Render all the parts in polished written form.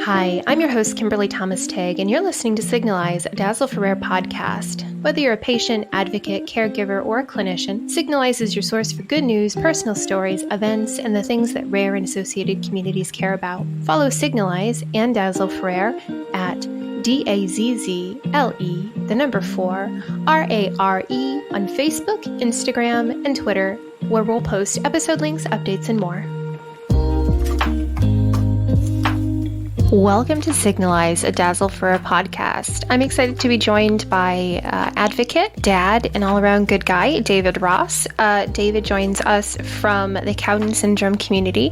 Hi, I'm your host, Kimberly Thomas Tigg, and you're listening to Signalize, a Dazzle for Rare podcast. Whether you're a patient, advocate, caregiver, or a clinician, Signalize is your source for good news, personal stories, events, and the things that rare and associated communities care about. Follow Signalize and Dazzle for Rare at DAZZLE, the number 4, RARE on Facebook, Instagram, and Twitter, where we'll post episode links, updates, and more. Welcome to Signalize, a Dazzle for a podcast. I'm excited to be joined by advocate, dad, and all-around good guy, David Ross. David joins us from the Cowden syndrome community.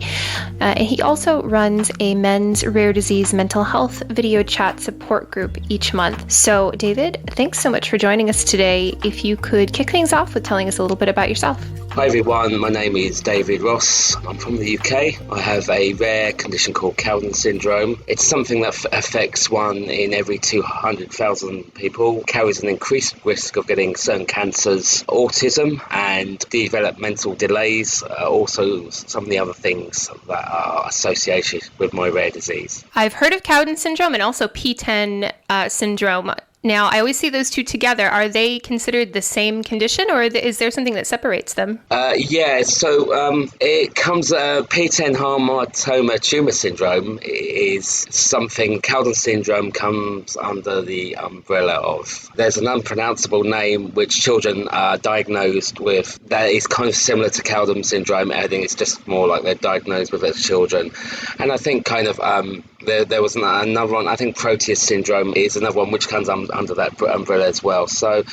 He also runs a men's rare disease mental health video chat support group each month. So, David, thanks so much for joining us today. If you could kick things off with telling us a little bit about yourself. Hi everyone, my name is David Ross. I'm from the UK. I have a rare condition called Cowden syndrome. It's something that affects 1 in every 200,000 people, carries an increased risk of getting certain cancers, autism, and developmental delays, also some of the other things that are associated with my rare disease. I've heard of Cowden syndrome and also P10 syndrome. Now, I always see those two together. Are they considered the same condition, or is there something that separates them? It comes, P10 hamartoma tumor syndrome is something, Cowden syndrome comes under the umbrella of, there's an unpronounceable name which children are diagnosed with that is kind of similar to Cowden syndrome. I think it's just more like they're diagnosed with as children. And I think kind of, there was another one, I think Proteus syndrome is another one which comes under that umbrella as well. So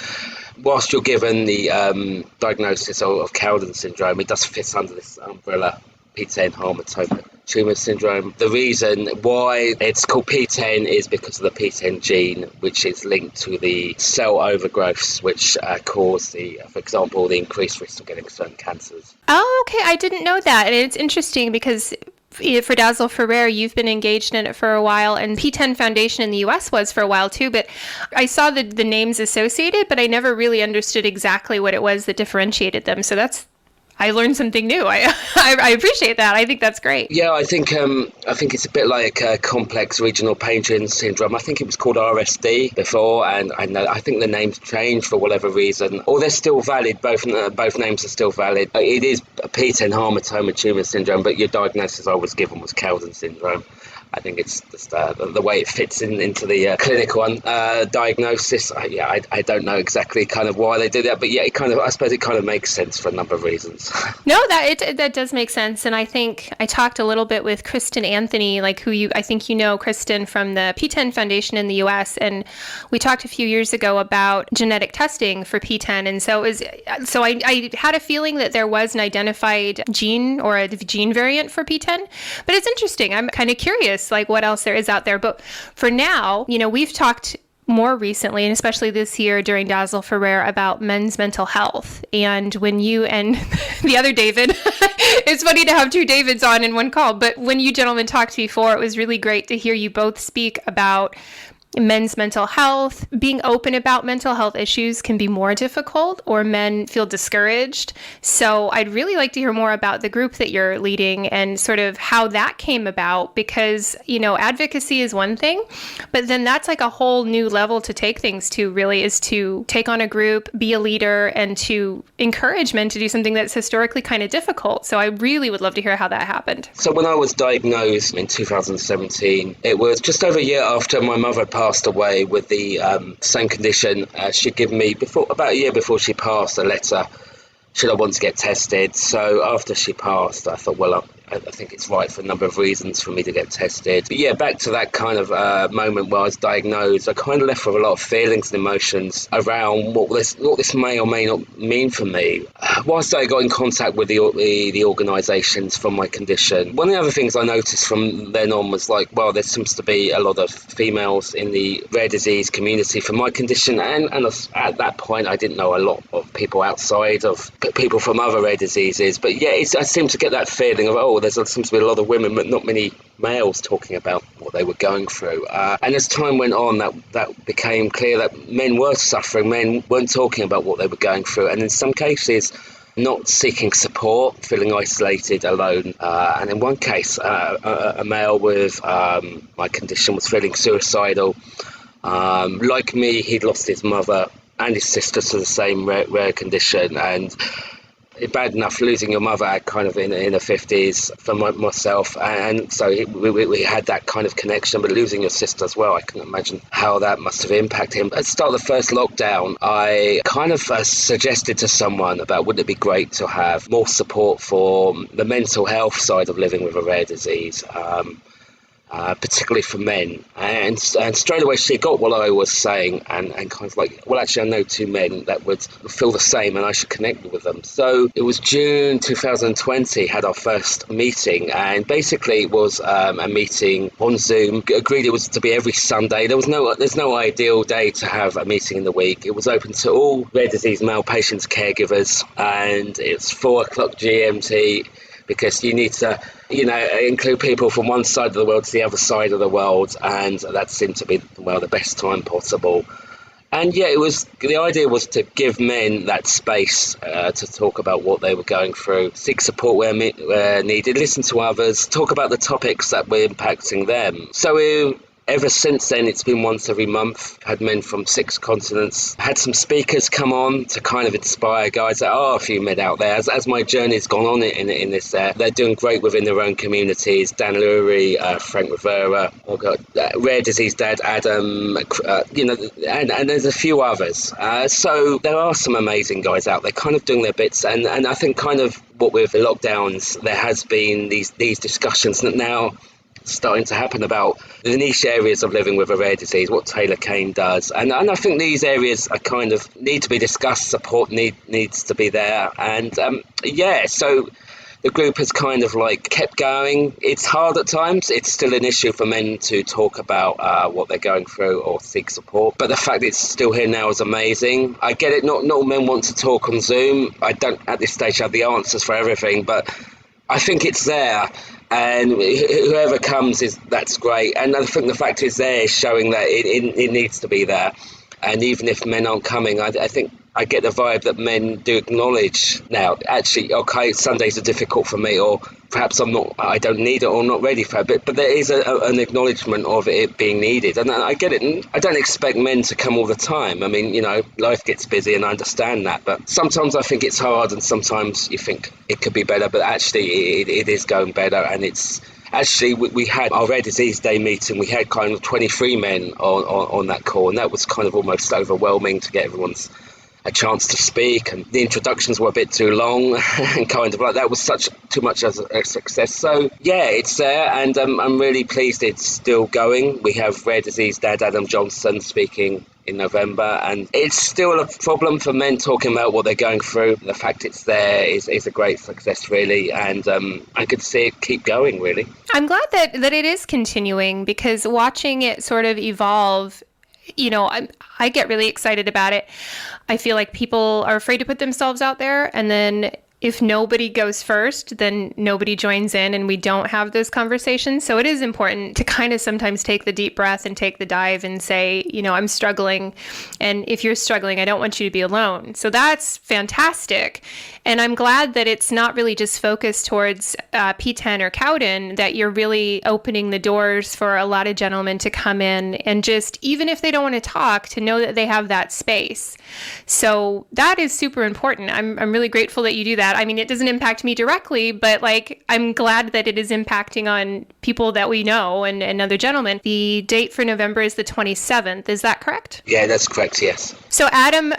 whilst you're given the diagnosis of Cowden syndrome, it does fit under this umbrella, P10 hamartoma tumor syndrome. The reason why it's called P10 is because of the P10 gene, which is linked to the cell overgrowths, which cause for example, the increased risk of getting certain cancers. Oh, okay. I didn't know that. And it's interesting because for Dazzle for Rare, you've been engaged in it for a while, and P10 Foundation in the US was for a while too, but I saw the names associated, but I never really understood exactly what it was that differentiated them. So I learned something new. I appreciate that. I think that's great. Yeah, I think it's a bit like complex regional pain syndrome. I think it was called RSD before, and I think the name's changed for whatever reason. Or they're still valid. Both names are still valid. It is a P10 hamartoma tumor syndrome, but your diagnosis I was given was Cowden syndrome. I think it's just the way it fits into the clinical diagnosis. I don't know exactly kind of why they do that, but yeah, I suppose it kind of makes sense for a number of reasons. No, that does make sense, and I think I talked a little bit with Kristen Anthony, I think you know Kristen from the P10 Foundation in the U.S., and we talked a few years ago about genetic testing for P10, and so I had a feeling that there was an identified gene or a gene variant for P10, but it's interesting. I'm kind of curious what else there is out there. But for now, we've talked more recently, and especially this year during Dazzle for Rare, about men's mental health. And when you and the other David, it's funny to have two Davids on in one call, but when you gentlemen talked before, it was really great to hear you both speak about men's mental health. Being open about mental health issues can be more difficult, or men feel discouraged. So I'd really like to hear more about the group that you're leading and sort of how that came about, because, advocacy is one thing, but then that's like a whole new level to take things to, really, is to take on a group, be a leader, and to encourage men to do something that's historically kind of difficult. So I really would love to hear how that happened. So when I was diagnosed in 2017, it was just over a year after my mother passed away with the same condition. She'd given me, about a year before she passed, a letter, should I want to get tested. So after she passed, I thought, well, I think it's right for a number of reasons for me to get tested. But yeah, back to that kind of moment where I was diagnosed, I kind of left with a lot of feelings and emotions around what this may or may not mean for me. Whilst I got in contact with the organisations for my condition, one of the other things I noticed from then on was there seems to be a lot of females in the rare disease community for my condition, and at that point I didn't know a lot of people outside of people from other rare diseases. But yeah, I seemed to get that feeling of, there seems to be a lot of women, but not many males talking about what they were going through. And as time went on, that became clear that men were suffering. Men weren't talking about what they were going through. And in some cases, not seeking support, feeling isolated, alone. And in one case, a male with my condition was feeling suicidal. Like me, he'd lost his mother and his sister to the same rare condition, and bad enough losing your mother kind of in the 50s for myself, and so we had that kind of connection, but losing your sister as well, I can imagine how that must have impacted him. At the start of the first lockdown, I kind of suggested to someone about wouldn't it be great to have more support for the mental health side of living with a rare disease, particularly for men. And straight away she got what I was saying, and kind of like, well, actually I know two men that would feel the same and I should connect with them. So it was June 2020, had our first meeting, and basically it was a meeting on Zoom. Agreed it was to be every Sunday. There's no ideal day to have a meeting in the week. It was open to all rare disease male patients, caregivers, and it's 4 o'clock GMT, because you need to, include people from one side of the world to the other side of the world, and that seemed to be, the best time possible. And yeah, the idea was to give men that space to talk about what they were going through, seek support where needed, listen to others, talk about the topics that were impacting them. So ever since then, it's been once every month. Had men from 6 continents. Had some speakers come on to kind of inspire guys. There are a few men out there. As my journey's gone on in this, they're doing great within their own communities. Dan Lurie, Frank Rivera, Rare Disease Dad Adam, and there's a few others. So there are some amazing guys out there kind of doing their bits. And I think kind of what with the lockdowns, there has been these discussions that now starting to happen about the niche areas of living with a rare disease, what Taylor Kane does, and I think these areas are kind of need to be discussed. Support needs to be there, and so the group has kind of like kept going. It's hard at times. It's still an issue for men to talk about what they're going through or seek support, but the fact it's still here now is amazing. I get it, not all men want to talk on Zoom. I don't at this stage have the answers for everything, but I think it's there, and whoever comes, that's great. And I think the fact is there is showing that it needs to be there. And even if men aren't coming, I think I get the vibe that men do acknowledge now, actually, okay, Sundays are difficult for me, or perhaps I don't need it or not ready for it, but there is an acknowledgement of it being needed. And I get it. And I don't expect men to come all the time. I mean, life gets busy and I understand that, but sometimes I think it's hard, and sometimes you think it could be better, but actually it is going better. And it's actually, we had our Rare Disease Day meeting. We had kind of 23 men on that call, and that was kind of almost overwhelming to get everyone's a chance to speak, and the introductions were a bit too long and kind of like that was too much as a success. So yeah, it's there, and I'm really pleased it's still going. We have Rare Disease Dad Adam Johnson speaking in November, and it's still a problem for men talking about what they're going through. The fact it's there is a great success, really, and I could see it keep going, really. I'm glad that it is continuing, because watching it sort of evolve, I get really excited about it. I feel like people are afraid to put themselves out there, and then if nobody goes first, then nobody joins in, and we don't have those conversations. So it is important to kind of sometimes take the deep breath and take the dive and say, I'm struggling. And if you're struggling, I don't want you to be alone. So that's fantastic. And I'm glad that it's not really just focused towards P10 or Cowden, that you're really opening the doors for a lot of gentlemen to come in and just, even if they don't want to talk, to know that they have that space. So that is super important. I'm really grateful that you do that. I mean, it doesn't impact me directly, but I'm glad that it is impacting on people that we know and other gentlemen. The date for November is the 27th. Is that correct? Yeah, that's correct, yes. So Adam,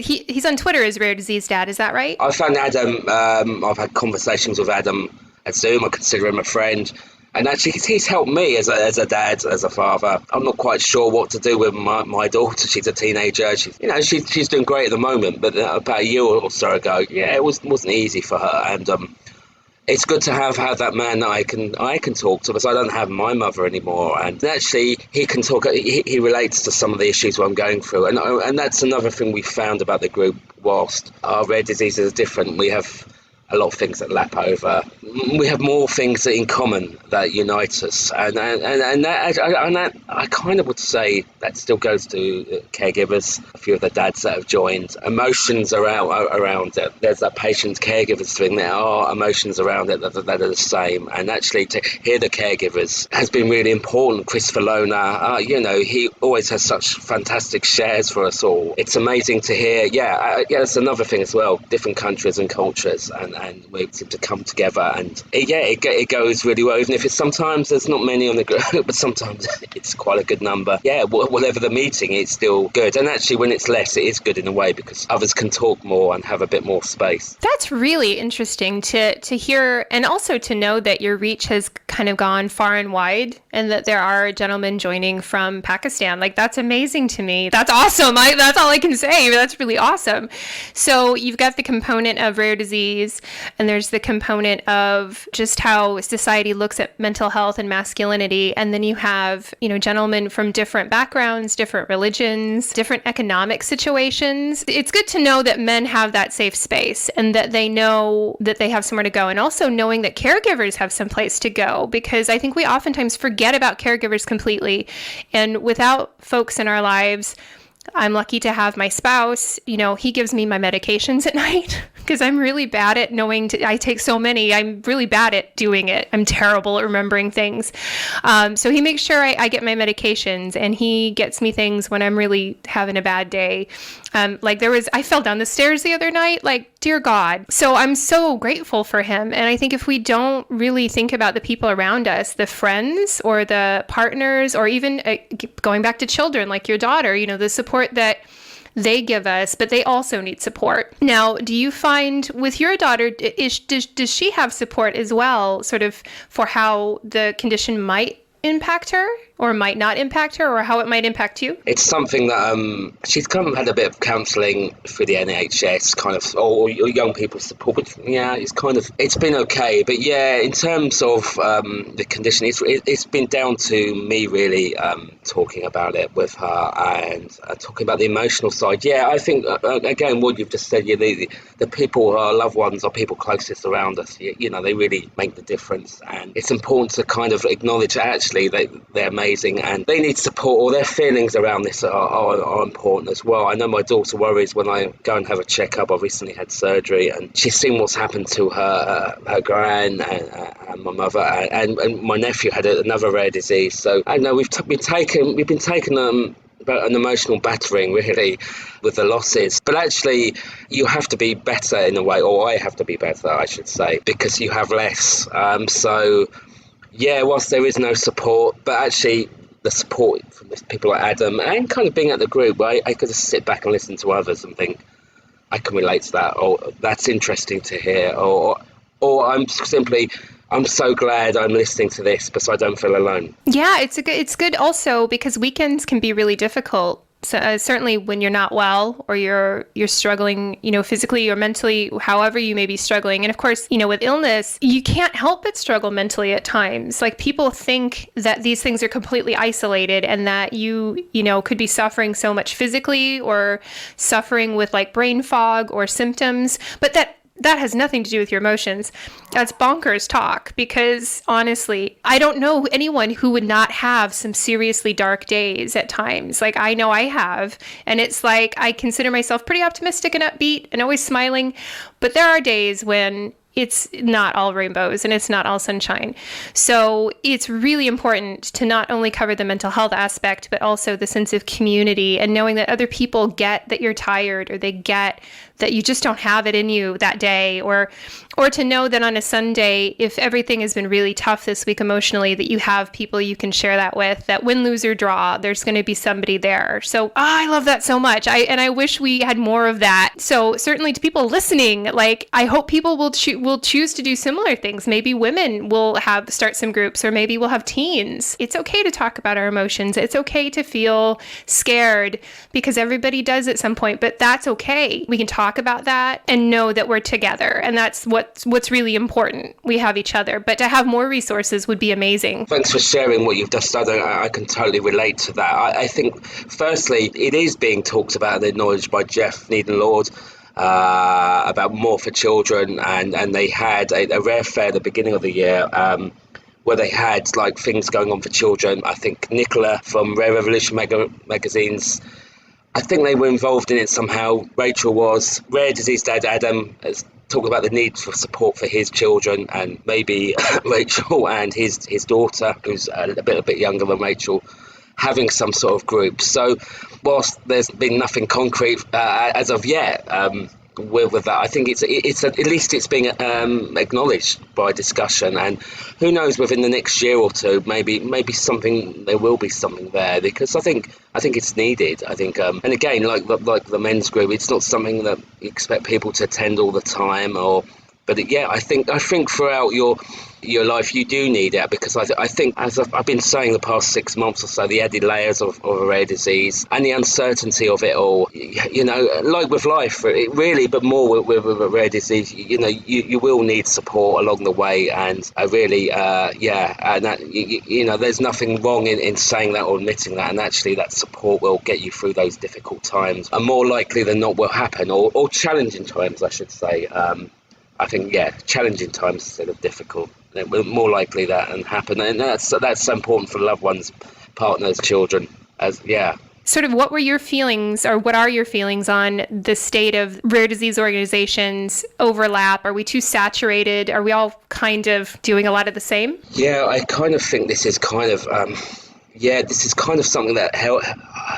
he's on Twitter as Rare Disease Dad. Is that right? I found Adam, I've had conversations with Adam at Zoom. I consider him a friend. And actually, he's helped me as a dad, as a father. I'm not quite sure what to do with my daughter. She's a teenager. She's doing great at the moment. But about a year or so ago, it wasn't easy for her. And it's good to have that man that I can talk to, because I don't have my mother anymore. And actually, he can talk. He relates to some of the issues I'm going through. And that's another thing we found about the group. Whilst our rare diseases are different, we have a lot of things that lap over. We have more things in common that unite us, and that I kind of would say that still goes to caregivers. A few of the dads that have joined, emotions around it. There's that patient caregivers thing. There are emotions around it that are the same, and actually to hear the caregivers has been really important. Chris Valona, he always has such fantastic shares for us all. It's amazing to hear. That's another thing as well. Different countries and cultures, and we seem to come together, and it goes really well. Even if it's sometimes there's not many on the group, but sometimes it's quite a good number. Yeah, whatever the meeting, it's still good. And actually, when it's less, it is good in a way because others can talk more and have a bit more space. That's really interesting to hear, and also to know that your reach has kind of gone far and wide, and that there are gentlemen joining from Pakistan. Like, that's amazing to me. That's awesome. That's all I can say. That's really awesome. So you've got the component of rare disease, and there's the component of just how society looks at mental health and masculinity. And then you have, gentlemen from different backgrounds, different religions, different economic situations. It's good to know that men have that safe space and that they know that they have somewhere to go. And also knowing that caregivers have some place to go, because I think we oftentimes forget about caregivers completely. And without folks in our lives, I'm lucky to have my spouse. He gives me my medications at night because I'm really bad at I take so many. I'm really bad at doing it. I'm terrible at remembering things. So he makes sure I get my medications, and he gets me things when I'm really having a bad day. I fell down the stairs the other night, dear God. So I'm so grateful for him. And I think if we don't really think about the people around us, the friends or the partners, or even going back to children, like your daughter, the support that they give us, but they also need support. Now, do you find with your daughter, does she have support as well, sort of for how the condition might impact her or might not impact her, or how it might impact you? It's something that she's kind of had a bit of counselling through the NHS, kind of, or young people support. But it's been okay. But in terms of the condition, it's been down to me really talking about it with her and talking about the emotional side. I think again what you've just said. The people, our loved ones, are people closest around us. They really make the difference, and it's important to kind of acknowledge that actually they're amazing and they need support, or their feelings around this are important as well. I know my daughter worries when I go and have a checkup. I recently had surgery, and she's seen what's happened to her gran and my mother, and my nephew had another rare disease. So I know we've been taken about an emotional battering really with the losses, but actually you have to be better in a way, or I have to be better I should say, because you have less. Whilst there is no support, but actually the support from people like Adam, and kind of being at the group, I could just sit back and listen to others and think, I can relate to that, or that's interesting to hear, or I'm so glad I'm listening to this because I don't feel alone. Yeah, it's good also because weekends can be really difficult. So, certainly when you're not well, or you're struggling, physically or mentally, however you may be struggling. And of course, with illness, you can't help but struggle mentally at times. Like, people think that these things are completely isolated and that you could be suffering so much physically or suffering with brain fog or symptoms, but that has nothing to do with your emotions. That's bonkers talk, because honestly, I don't know anyone who would not have some seriously dark days at times. I know I have, and it's I consider myself pretty optimistic and upbeat and always smiling, but there are days when it's not all rainbows and it's not all sunshine. So it's really important to not only cover the mental health aspect, but also the sense of community and knowing that other people get that you're tired, or they get that you just don't have it in you that day, or to know that on a Sunday, if everything has been really tough this week emotionally, that you have people you can share that with, that win, lose, or draw, there's going to be somebody there. So I love that so much. I wish we had more of that. So certainly to people listening, I hope people will choose to do similar things. Maybe women will start some groups, or maybe we'll have teens. It's okay to talk about our emotions. It's okay to feel scared, because everybody does at some point, but that's okay. We can talk about that and know that we're together. And that's what's really important. We have each other, but to have more resources would be amazing. Thanks for sharing what you've just done. I can totally relate to that. I think, firstly, it is being talked about and acknowledged by Jeff Needham Lord. about more for children, and they had a rare fair at the beginning of the year. Where they had like things going on for children. I think Nicola from Rare Revolution magazines, I think they were involved in it somehow. Rachel was. Rare Disease Dad Adam has talked about the need for support for his children, and maybe Rachel and his daughter, who's a bit younger than Rachel, having some sort of group. So whilst there's been nothing concrete as of yet, with that, I think it's at least it's being acknowledged by discussion, and who knows, within the next year or two, maybe there will be something there, because I think it's needed. I think, and again, like the men's group, it's not something that you expect people to attend all the time, but I think throughout your life you do need it, because I think, as I've been saying the past 6 months or so, the added layers of a rare disease and the uncertainty of it all, like with life, it really, but more with a rare disease, you will need support along the way, and I really, and that, there's nothing wrong in saying that or admitting that, and actually that support will get you through those difficult times, and more likely than not will happen, or challenging times, I should say. I think, challenging times instead of difficult. It will more likely that and happen, and that's so important for loved ones, partners, children. Sort of, what were your feelings, or what are your feelings on the state of rare disease organizations overlap? Are we too saturated? Are we all kind of doing a lot of the same? Yeah, I kind of think this is kind of something that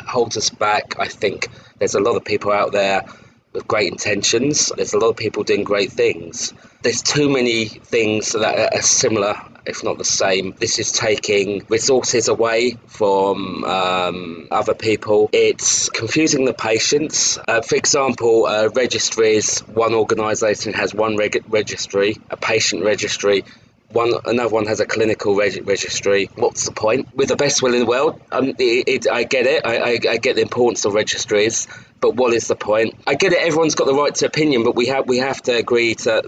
holds us back. I think there's a lot of people out there with great intentions. There's a lot of people doing great things. There's too many things that are similar, if not the same. This is taking resources away from other people. It's confusing the patients. For example, registries. One organisation has one registry, a patient registry. Another one has a clinical registry. What's the point? With the best will in the world, I get it. I get the importance of registries, but what is the point? I get it. Everyone's got the right to opinion, but we have to agree to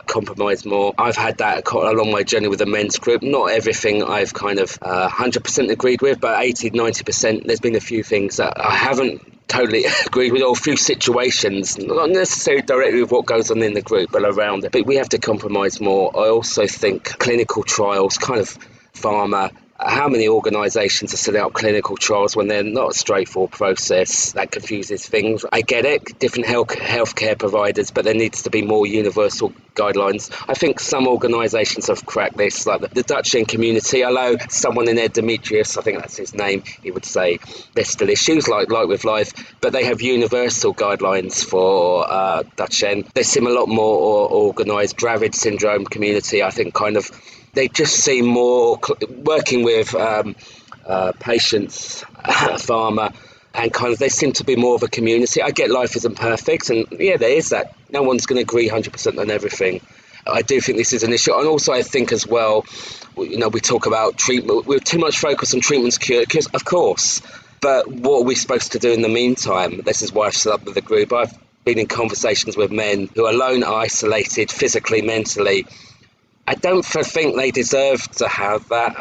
compromise more. I've had that along my journey with the men's group. Not everything I've kind of 100% agreed with, but 80-90%. There's been a few things that I haven't totally agreed with, or a few situations, not necessarily directly with what goes on in the group, but around it. But we have to compromise more. I also think clinical trials, kind of pharma, how many organisations are setting up clinical trials when they're not a straightforward process? That confuses things. I get it, different healthcare providers, but there needs to be more universal guidelines. I think some organisations have cracked this, like the Dutchian community. Although someone in there, Demetrius, I think that's his name, he would say there's still issues like with life, but they have universal guidelines for Dutchian. They seem a lot more organised. Dravid syndrome community, I think, kind of, they just seem more working with patients, pharma, and kind of they seem to be more of a community. I get life isn't perfect, and there is that. No one's going to agree 100% on everything. I do think this is an issue, and also I think as well, we talk about treatment. We're too much focused on treatment's cure, of course, but what are we supposed to do in the meantime? This is why I've set up with the group. I've been in conversations with men who are alone, isolated, physically, mentally. I don't think they deserve to have that,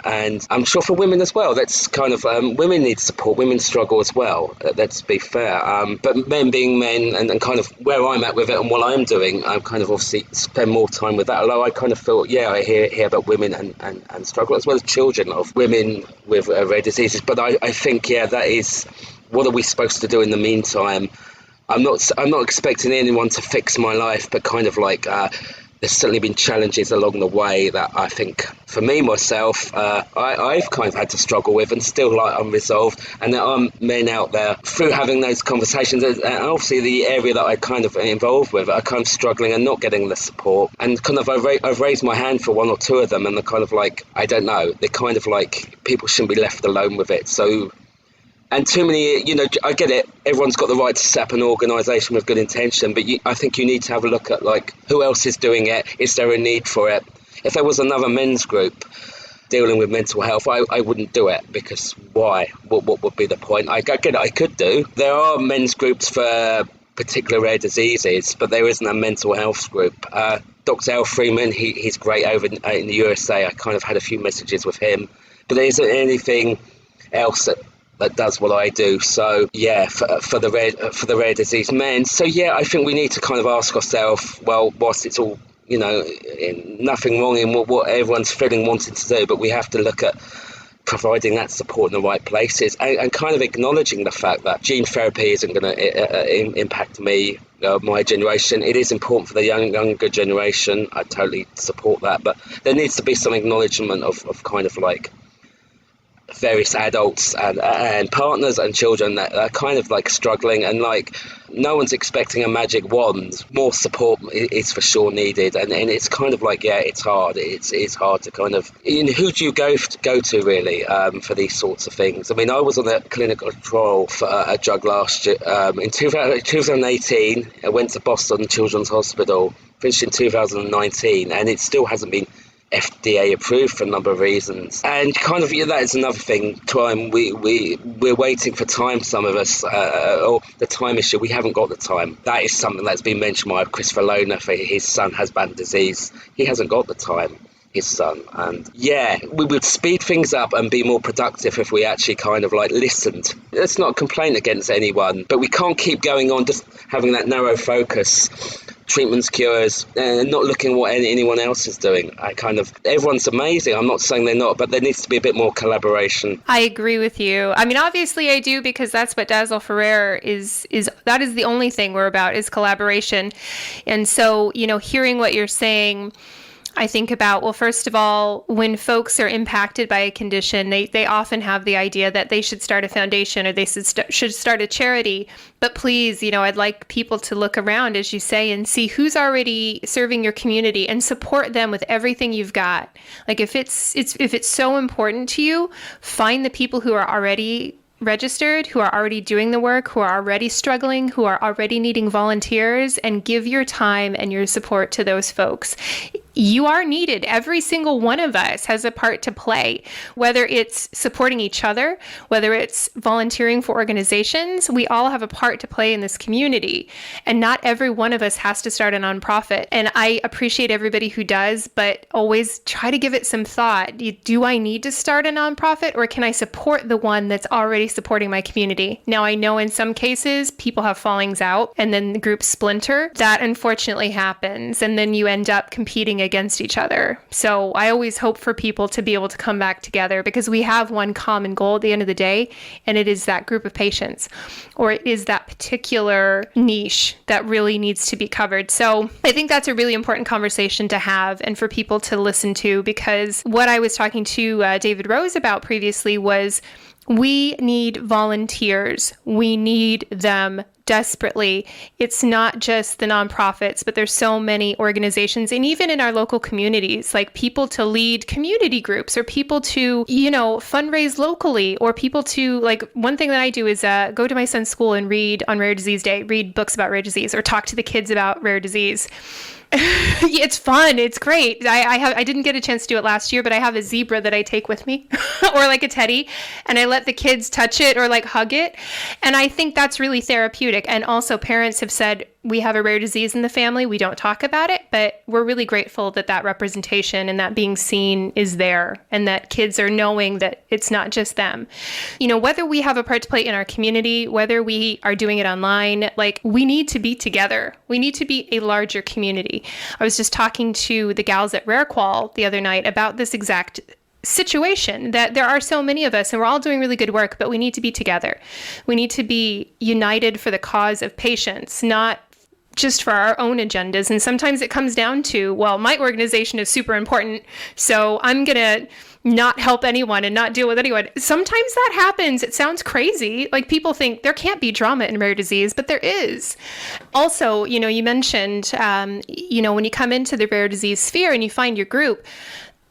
and I'm sure for women as well. That's kind of women need support. Women struggle as well. Let's be fair. But men being men, and kind of where I'm at with it and what I'm doing, I'm kind of obviously spend more time with that. Although I kind of feel, I hear about women and struggle, as well as children of women with rare diseases. But I think that is, what are we supposed to do in the meantime? I'm not expecting anyone to fix my life, but kind of like. There's certainly been challenges along the way that I think, for me, myself, I've kind of had to struggle with and still unresolved. And there are men out there, through having those conversations, and obviously the area that I kind of involved with, are kind of struggling and not getting the support. And kind of I've raised my hand for one or two of them, and they're kind of like, I don't know, they're kind of like, people shouldn't be left alone with it. So, and too many, I get it, everyone's got the right to set up an organisation with good intention, but I think you need to have a look at, like, who else is doing it? Is there a need for it? If there was another men's group dealing with mental health, I wouldn't do it, because why? What would be the point? I get it, I could do. There are men's groups for particular rare diseases, but there isn't a mental health group. Dr. Al Freeman, he's great over in the USA. I kind of had a few messages with him, but there isn't anything else that that does what I do. So yeah, for the rare disease men. So yeah, I think we need to kind of ask ourselves, well, whilst it's all, nothing wrong in what everyone's feeling wanting to do, but we have to look at providing that support in the right places, and kind of acknowledging the fact that gene therapy isn't going to impact me, my generation. It is important for the younger generation. I totally support that, but there needs to be some acknowledgement of kind of like various adults and partners and children that are kind of like struggling, and like no one's expecting a magic wand. More support is for sure needed, and it's kind of like, yeah, it's hard. It's hard to kind of, who do you go to really for these sorts of things? I mean, I was on a clinical trial for a drug last year in 2018. I went to Boston Children's Hospital, finished in 2019, and it still hasn't been FDA approved for a number of reasons. And kind of, that is another thing. Time, we're waiting for time, some of us, or the time issue. We haven't got the time. That is something that's been mentioned by Christopher Lohner, for his son has Batten disease. He hasn't got the time, his son. And yeah, we would speed things up and be more productive if we actually kind of like listened. Let's not complain against anyone, but we can't keep going on just having that narrow focus. Treatments, cures, and not looking at what anyone else is doing. Everyone's amazing. I'm not saying they're not, but there needs to be a bit more collaboration. I agree with you. I mean, obviously I do, because that's what Dazzle Ferrer is that is the only thing we're about, is collaboration. And so, hearing what you're saying, I think about, well, first of all, when folks are impacted by a condition, they often have the idea that they should start a foundation or they should start a charity. But please, I'd like people to look around, as you say, and see who's already serving your community and support them with everything you've got. Like if it's so important to you, find the people who are already registered, who are already doing the work, who are already struggling, who are already needing volunteers, and give your time and your support to those folks. You are needed. Every single one of us has a part to play, whether it's supporting each other, whether it's volunteering for organizations. We all have a part to play in this community, and not every one of us has to start a nonprofit. And I appreciate everybody who does, but always try to give it some thought. Do I need to start a nonprofit, or can I support the one that's already supporting my community? Now, I know in some cases people have fallings out and then the groups splinter. That unfortunately happens, and then you end up competing against each other. So I always hope for people to be able to come back together, because we have one common goal at the end of the day, and it is that group of patients, or it is that particular niche that really needs to be covered. So I think that's a really important conversation to have and for people to listen to, because what I was talking to David Rose about previously was, we need volunteers. We need them desperately. It's not just the nonprofits, but there's so many organizations, and even in our local communities, like people to lead community groups, or people to, fundraise locally, or people to, like, one thing that I do is go to my son's school and read on Rare Disease Day, read books about rare disease, or talk to the kids about rare disease. It's fun. It's great. I didn't get a chance to do it last year, but I have a zebra that I take with me or like a teddy, and I let the kids touch it or like hug it. And I think that's really therapeutic. And also parents have said, we have a rare disease in the family. We don't talk about it, but we're really grateful that that representation and that being seen is there, and that kids are knowing that it's not just them. Whether we have a part to play in our community, whether we are doing it online, like, we need to be together. We need to be a larger community. I was just talking to the gals at RareQual the other night about this exact situation, that there are so many of us and we're all doing really good work, but we need to be together. We need to be united for the cause of patients, not just for our own agendas. And sometimes it comes down to, well, my organization is super important, so I'm going to not help anyone and not deal with anyone. Sometimes that happens. It sounds crazy. Like, people think there can't be drama in rare disease, but there is. Also, you mentioned, when you come into the rare disease sphere and you find your group,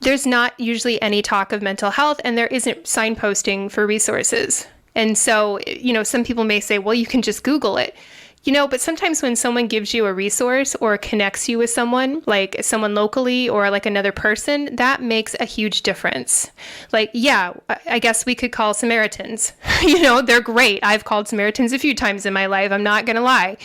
there's not usually any talk of mental health, and there isn't signposting for resources. And so, some people may say, well, you can just Google it. But sometimes when someone gives you a resource or connects you with someone, like someone locally or like another person, that makes a huge difference. Like, yeah, I guess we could call Samaritans. They're great. I've called Samaritans a few times in my life. I'm not going to lie.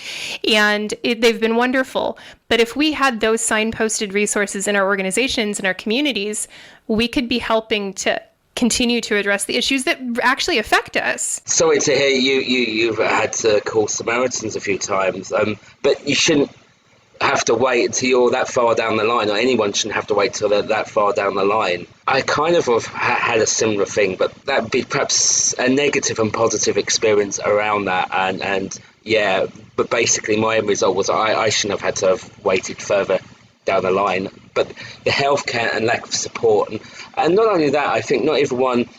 And they've been wonderful. But if we had those signposted resources in our organizations and our communities, we could be helping to continue to address the issues that actually affect us. Sorry to hear you've had to call Samaritans a few times, but you shouldn't have to wait until you're that far down the line, or anyone shouldn't have to wait till they're that far down the line. I kind of have had a similar thing, but that'd be perhaps a negative and positive experience around that, and yeah, but basically my end result was I shouldn't have had to have waited further down the line. But the healthcare and lack of support, and not only that, I think not everyone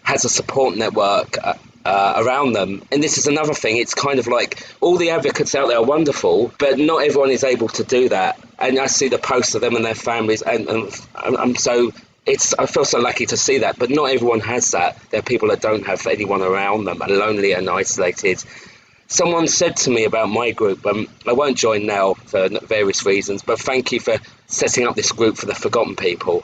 has a support network around them. And this is another thing, it's kind of like all the advocates out there are wonderful, but not everyone is able to do that. And I see the posts of them and their families, and I'm so, I feel so lucky to see that, but not everyone has that. There are people that don't have anyone around them, are lonely and isolated. Someone said to me about my group, I won't join now for various reasons, but thank you for setting up this group for the forgotten people.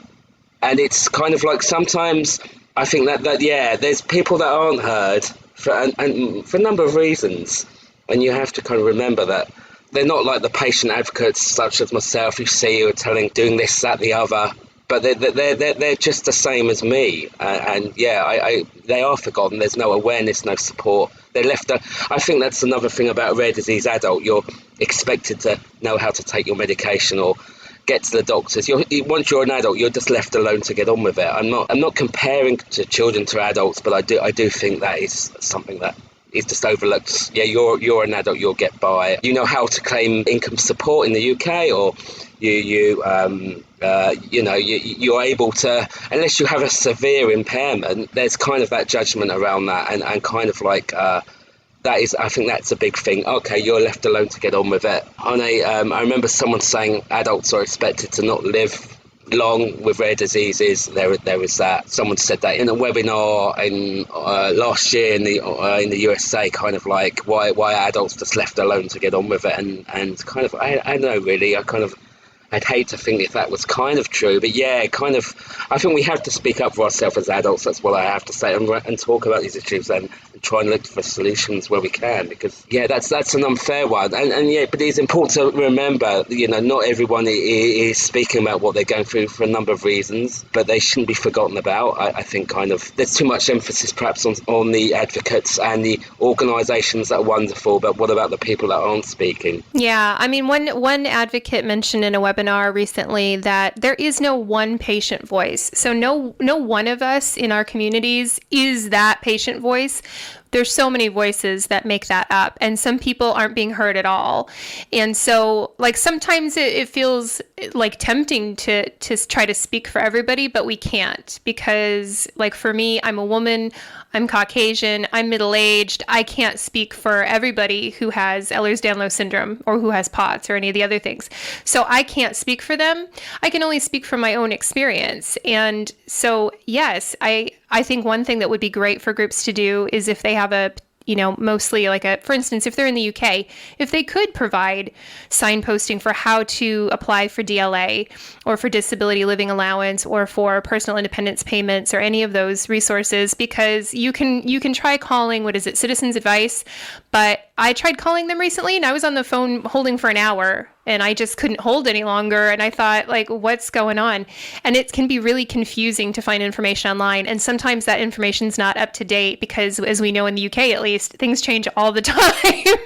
And it's kind of like sometimes I think that yeah, there's people that aren't heard for a number of reasons, and you have to kind of remember that they're not like the patient advocates such as myself who see you doing this, that, the other, but they're just the same as me, and yeah, they are forgotten. There's no awareness, no support. They're left. I think that's another thing about a rare disease adult. You're expected to know how to take your medication or get to the doctors. Once you're an adult, you're just left alone to get on with it. I'm not comparing to children to adults, but I do think that is something that is just overlooked. Yeah, you're an adult, you'll get by. You know how to claim income support in the UK, or you're able to, unless you have a severe impairment. There's kind of that judgment around that, and kind of like that is, I think that's a big thing. Okay, you're left alone to get on with it. I remember someone saying adults are expected to not live long with rare diseases. There was that. Someone said that in a webinar in last year in the USA, kind of like why are adults just left alone to get on with it, and kind of I don't know really. I'd hate to think if that was kind of true, but yeah, kind of. I think we have to speak up for ourselves as adults. That's what I have to say, and talk about these issues and try and look for solutions where we can. Because yeah, that's an unfair one, and yeah, but it's important to remember, not everyone is speaking about what they're going through for a number of reasons, but they shouldn't be forgotten about. I think kind of there's too much emphasis perhaps on the advocates and the organisations that are wonderful, but what about the people that aren't speaking? Yeah, I mean, one advocate mentioned in a webinar recently that there is no one patient voice. So no one of us in our communities is that patient voice. There's so many voices that make that up, and some people aren't being heard at all. And so like sometimes it feels like tempting to try to speak for everybody, but we can't, because like for me, I'm a woman, I'm Caucasian, I'm middle-aged. I can't speak for everybody who has Ehlers-Danlos syndrome or who has POTS or any of the other things. So I can't speak for them. I can only speak from my own experience. And so, yes, I think one thing that would be great for groups to do is if they have a, mostly like for instance, if they're in the UK, if they could provide signposting for how to apply for DLA or for disability living allowance or for personal independence payments or any of those resources, because you can try calling, Citizens Advice, but I tried calling them recently and I was on the phone holding for an hour and I just couldn't hold any longer. And I thought, like, what's going on? And it can be really confusing to find information online. And sometimes that information's not up to date because, as we know in the UK at least, things change all the time.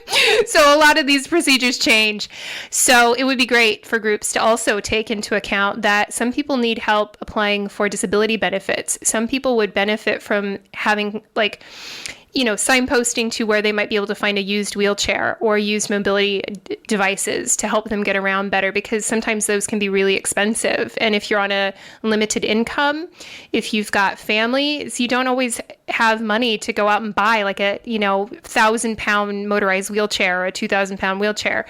So a lot of these procedures change. So it would be great for groups to also take into account that some people need help applying for disability benefits. Some people would benefit from having signposting to where they might be able to find a used wheelchair or used mobility devices to help them get around better, because sometimes those can be really expensive. And if you're on a limited income, if you've got families, you don't always have money to go out and buy like a, 1,000-pound motorized wheelchair or a 2,000-pound wheelchair.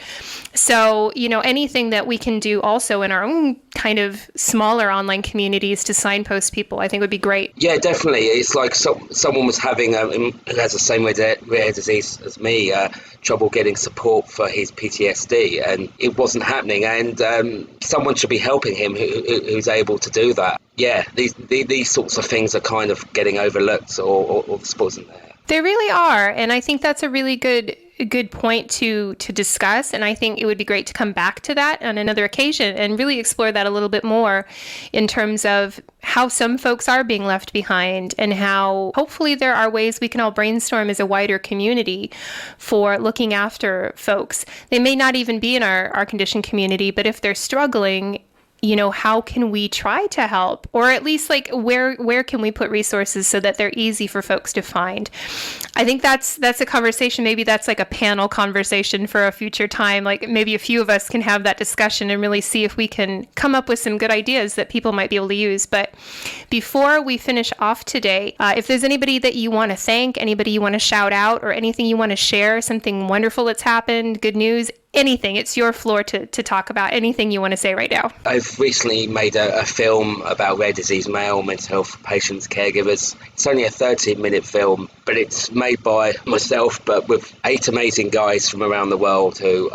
So, anything that we can do also in our own kind of smaller online communities to signpost people, I think would be great. Yeah, definitely. It's like someone was having who has the same rare disease as me, trouble getting support for his PTSD, and it wasn't happening. And someone should be helping him who's able to do that. Yeah, these sorts of things are kind of getting overlooked, or the support isn't there. They really are. And I think that's a really good good point to discuss. And I think it would be great to come back to that on another occasion and really explore that a little bit more in terms of how some folks are being left behind and how hopefully there are ways we can all brainstorm as a wider community for looking after folks. They may not even be in our condition community, but if they're struggling, how can we try to help? Or at least where can we put resources so that they're easy for folks to find? I think that's a conversation. Maybe that's like a panel conversation for a future time. Like maybe a few of us can have that discussion and really see if we can come up with some good ideas that people might be able to use. But before we finish off today, if there's anybody that you want to thank, anybody you want to shout out, or anything you want to share, something wonderful that's happened, good news, anything, it's your floor to talk about anything you want to say right now. I've recently made a film about rare disease male mental health patients, caregivers. It's only a 13-minute film, but it's made by myself, but with 8 amazing guys from around the world who,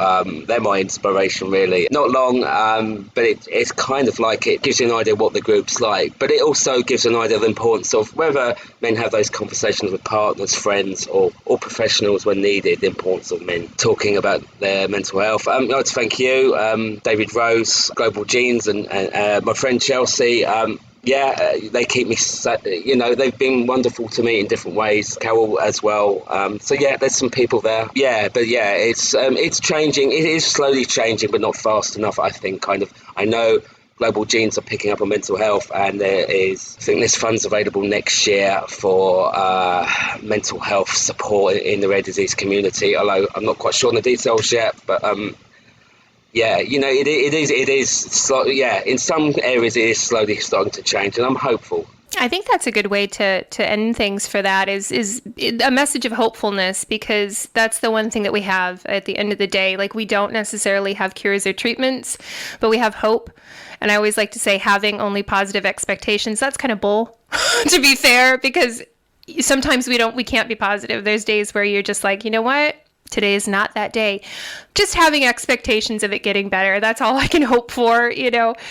they're my inspiration, really. Not long, but it's kind of like it gives you an idea what the group's like, but it also gives an idea of the importance of whether men have those conversations with partners, friends, or professionals when needed, the importance of men talking about their mental health. I'd like to thank you, David Rose, Global Genes, and my friend Chelsea. They keep me, they've been wonderful to me in different ways. Carol as well. There's some people there. It's changing. It is slowly changing, but not fast enough, I think. I know Global Genes are picking up on mental health, and I think there's funds available next year for mental health support in the rare disease community, although I'm not quite sure on the details yet, but it is in some areas it is slowly starting to change, and I'm hopeful. I think that's a good way to end things for that is a message of hopefulness, because that's the one thing that we have at the end of the day. Like, we don't necessarily have cures or treatments, but we have hope. And I always like to say having only positive expectations, that's kind of bull, to be fair, because sometimes we can't be positive. There's days where you're just like, you know what? Today is not that day. Just having expectations of it getting better. That's all I can hope for,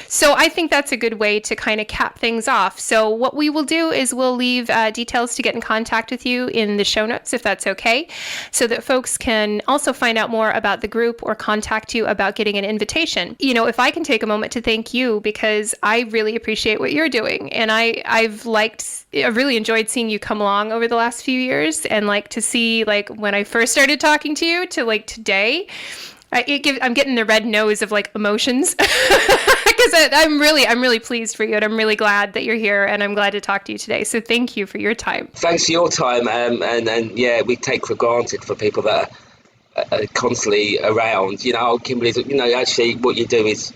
So I think that's a good way to kind of cap things off. So what we will do is we'll leave details to get in contact with you in the show notes, if that's okay, so that folks can also find out more about the group or contact you about getting an invitation. If I can take a moment to thank you, because I really appreciate what you're doing. And I've really enjoyed seeing you come along over the last few years, and to see when I first started talking to you to today, I'm getting the red nose of emotions because I'm really pleased for you, and I'm really glad that you're here, and I'm glad to talk to you today. So thank you for your time. Thanks for your time, and we take for granted for people that are constantly around. Kimberly, actually what you do is,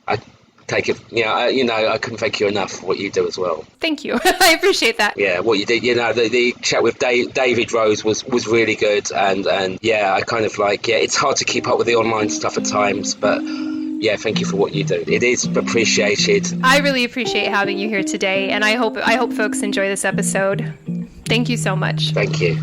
I take it, I couldn't thank you enough for what you do as well. Thank you. I appreciate that. Yeah, what you did, the chat with David Rose was really good, and I kind of it's hard to keep up with the online stuff at times, but thank you for what you do. It is appreciated. I really appreciate having you here today, and I hope folks enjoy this episode. Thank you so much. Thank you.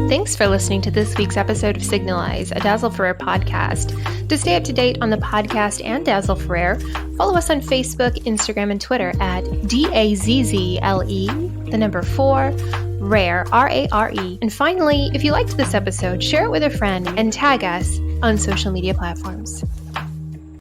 Thanks for listening to this week's episode of Signalize, a Dazzle for Rare podcast. To stay up to date on the podcast and Dazzle for Rare, follow us on Facebook, Instagram, and Twitter at DAZZLE, 4, Rare, RARE. And finally, if you liked this episode, share it with a friend and tag us on social media platforms.